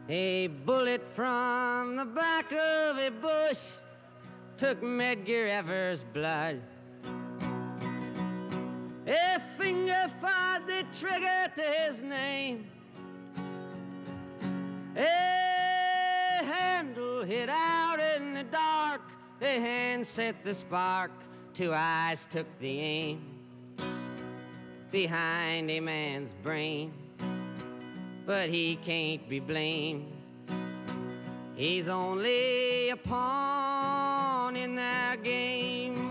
A bullet from the back of a bush took Medgar Evers' blood. A finger fired the trigger to his name. A handle hit out in the dark. A hand sent the spark. Two eyes took the aim behind a man's brain. But he can't be blamed. He's only a pawn in their game.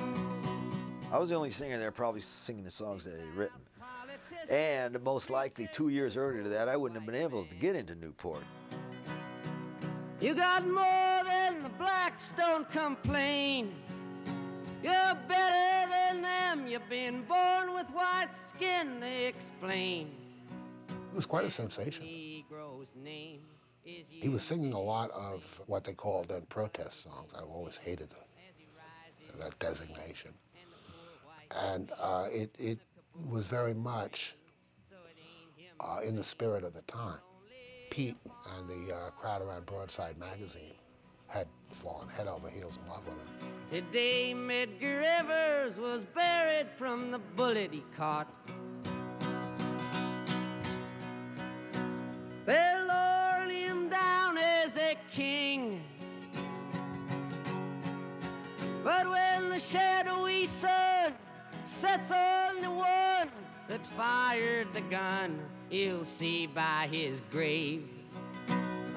I was the only singer there probably singing the songs that he'd written. And most likely 2 years earlier to that, I wouldn't have been able to get into Newport. You got more than the blacks, don't complain. You're better than them, you've been born with white skin, they explain. It was quite a sensation. He was singing a lot of what they called then protest songs. I've always hated that designation. And it was very much in the spirit of the time. Pete and the crowd around Broadside Magazine had fallen head over heels in love with him. Today Medgar Evers was buried from the bullet he caught. They're lowering him down as a king. But when the shadowy sun sets on the one that fired the gun, you'll see by his grave,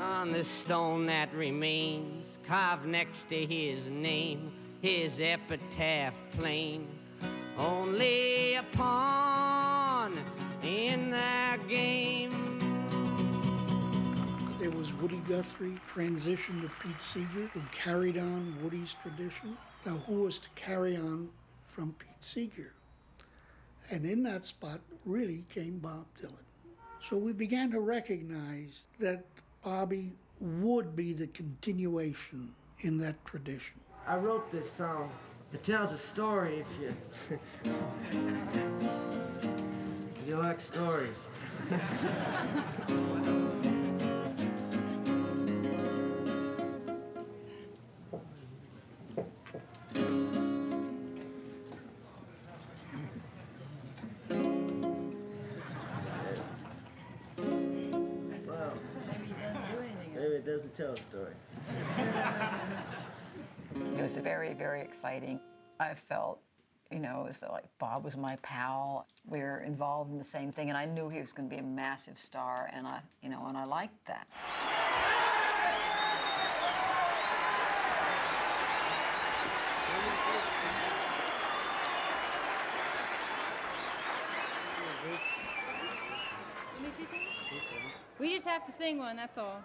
on the stone that remains, carved next to his name, his epitaph plain, only a pawn in their game. There was Woody Guthrie, transitioned to Pete Seeger, who carried on Woody's tradition. Now, who was to carry on from Pete Seeger? And in that spot really came Bob Dylan. So we began to recognize that Bobby would be the continuation in that tradition. I wrote this song. It tells a story if you if you like stories. Maybe it doesn't tell a story. It was very, very exciting. I felt, it was like Bob was my pal. We were involved in the same thing, and I knew he was going to be a massive star, and I liked that. We just have to sing one, that's all.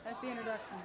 That's the introduction.